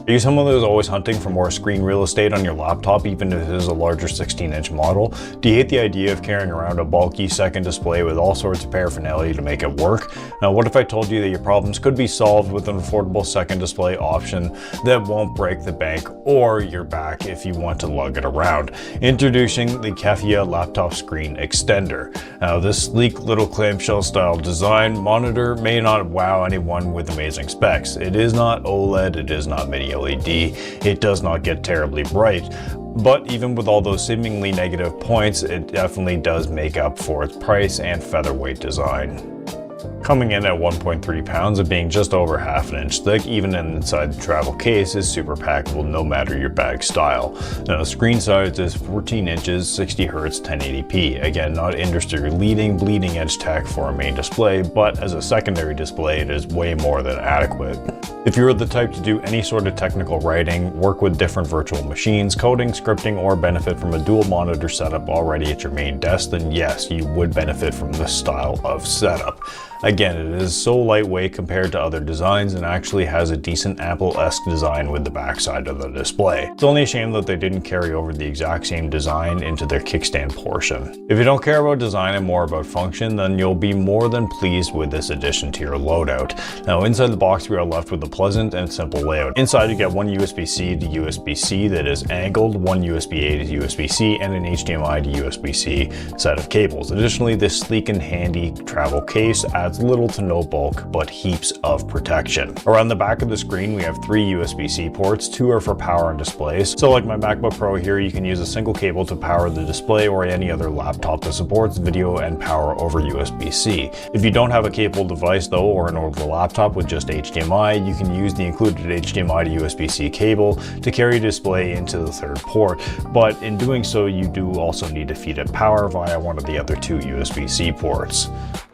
Are you someone that is always hunting for more screen real estate on your laptop, even if it is a larger 16-inch model? Do you hate the idea of carrying around a bulky second display with all sorts of paraphernalia to make it work? Now, what if I told you that your problems could be solved with an affordable second display option that won't break the bank or your back if you want to lug it around? Introducing the KEFEYA laptop screen extender. Now, this sleek little clamshell style design monitor may not wow anyone with amazing specs. It is not OLED, it is not mini LED, it does not get terribly bright, but even with all those seemingly negative points, it definitely does make up for its price and featherweight design. Coming in at 1.3 pounds and being just over half an inch thick, even inside the travel case, is super packable no matter your bag style. Now, the screen size is 14 inches, 60 Hz, 1080p. Again, not industry leading, bleeding edge tech for a main display, but as a secondary display, it is way more than adequate. If you're the type to do any sort of technical writing, work with different virtual machines, coding, scripting, or benefit from a dual monitor setup already at your main desk, then yes, you would benefit from this style of setup. Again, it is so lightweight compared to other designs and actually has a decent Apple-esque design with the backside of the display. It's only a shame that they didn't carry over the exact same design into their kickstand portion. If you don't care about design and more about function, then you'll be more than pleased with this addition to your loadout. Now, inside the box, we are left with a pleasant and simple layout. Inside, you get one USB-C to USB-C that is angled, one USB-A to USB-C, and an HDMI to USB-C set of cables. Additionally, this sleek and handy travel case adds little to no bulk, but heaps of protection. Around the back of the screen, we have 3 USB-C ports, 2 are for power and displays. So like my MacBook Pro here, you can use a single cable to power the display or any other laptop that supports video and power over USB-C. If you don't have a cable device though, or an older laptop with just HDMI, you can use the included HDMI to USB-C cable to carry display into the third port, but in doing so, you do also need to feed it power via one of the other 2 USB-C ports.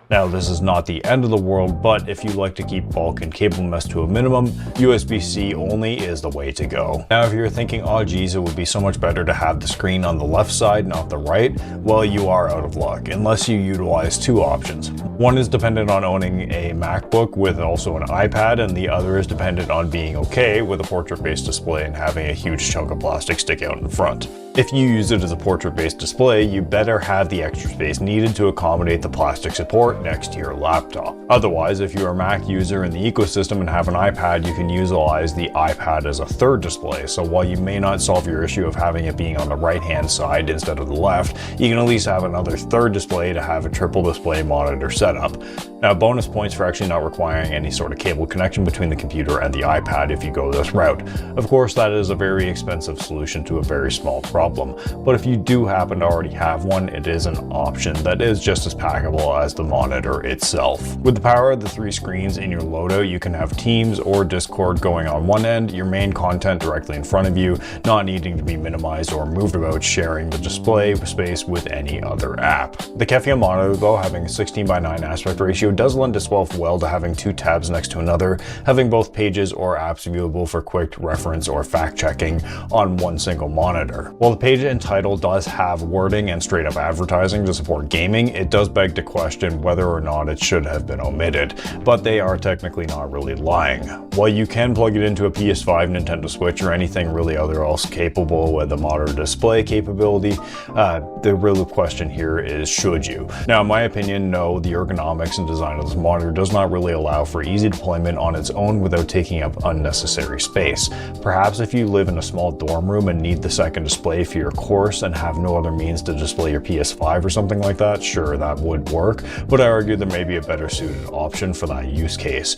Now, this is not the end of the world, but if you like to keep bulk and cable mess to a minimum, USB-C only is the way to go. Now, if you're thinking, oh geez, it would be so much better to have the screen on the left side, not the right, well, you are out of luck, unless you utilize 2 options. One is dependent on owning a MacBook with also an iPad, and the other is dependent on being okay with a portrait-based display and having a huge chunk of plastic stick out in front. If you use it as a portrait-based display, you better have the extra space needed to accommodate the plastic support next to your laptop. Otherwise, if you're a Mac user in the ecosystem and have an iPad, you can utilize the iPad as a third display. So while you may not solve your issue of having it being on the right-hand side instead of the left, you can at least have another third display to have a triple display monitor setup. Now, bonus points for actually not requiring any sort of cable connection between the computer and the iPad if you go this route. Of course, that is a very expensive solution to a very small problem, but if you do happen to already have one, it is an option that is just as packable as the monitor itself. With the power of the 3 screens in your loadout, you can have Teams or Discord going on one end, your main content directly in front of you, not needing to be minimized or moved about sharing the display space with any other app. The KEFEYA monitor, though, having a 16:9 aspect ratio, does lend itself well to having 2 tabs next to another, having both pages or apps viewable for quick reference or fact checking on one single monitor. While the page and title does have wording and straight up advertising to support gaming, it does beg to question whether or not it should have been omitted, but they are technically not really lying. While you can plug it into a PS5, Nintendo Switch, or anything really other else capable with a modern display capability, the real question here is, should you? Now, in my opinion, no, the ergonomics and design of this monitor does not really allow for easy deployment on its own without taking up unnecessary space. Perhaps if you live in a small dorm room and need the second display for your course and have no other means to display your PS5 or something like that, sure, that would work, but I argue there may be a better suited option for that use case.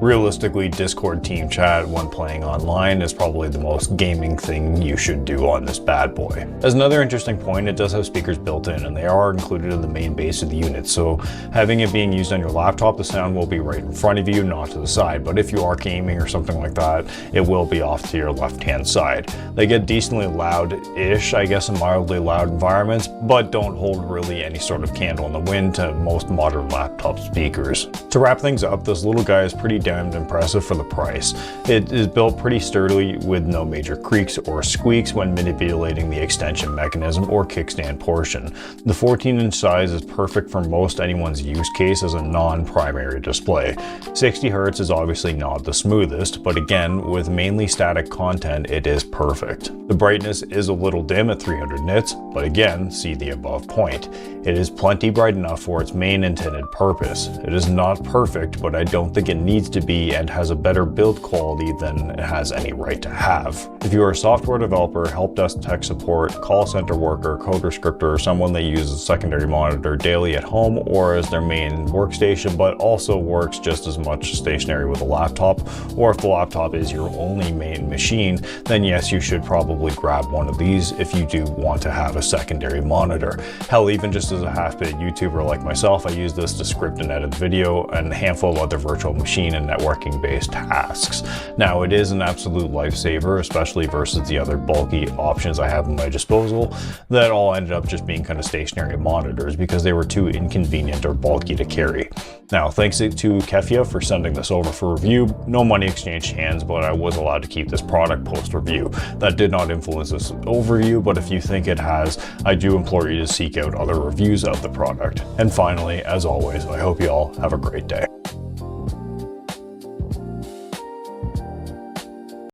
Realistically, Discord team chat when playing online is probably the most gaming thing you should do on this bad boy. As another interesting point, it does have speakers built in, and they are included in the main base of the unit, so having it being used on your laptop, the sound will be right in front of you, not to the side, but if you are gaming or something like that, it will be off to your left-hand side. They get decently loud quiet-ish, I guess, in mildly loud environments, but don't hold really any sort of candle in the wind to most modern laptop speakers. To wrap things up, this little guy is pretty damned impressive for the price. It is built pretty sturdily with no major creaks or squeaks when manipulating the extension mechanism or kickstand portion. The 14-inch size is perfect for most anyone's use case as a non-primary display. 60 Hz is obviously not the smoothest, but again, with mainly static content, it is perfect. The brightness is a little dim at 300 nits, but again, see the above point. It is plenty bright enough for its main intended purpose. It is not perfect, but I don't think it needs to be, and has a better build quality than it has any right to have. If you are a software developer, help desk tech support, call center worker, coder scripter, or someone that uses a secondary monitor daily at home or as their main workstation, but also works just as much stationary with a laptop, or if the laptop is your only main machine, then yes, you should probably grab one of these if you do want to have a secondary monitor. Hell, even just as a half-bit YouTuber like myself, I use this to script and edit video and a handful of other virtual machine and networking based tasks. Now, it is an absolute lifesaver, especially versus the other bulky options I have at my disposal that all ended up just being kind of stationary monitors because they were too inconvenient or bulky to carry. Now, thanks to KEFEYA for sending this over for review. No money exchanged hands, but I was allowed to keep this product post-review. That did not influence this overview, but if you think it has, I do implore you to seek out other reviews of the product. And finally, as always, I hope you all have a great day.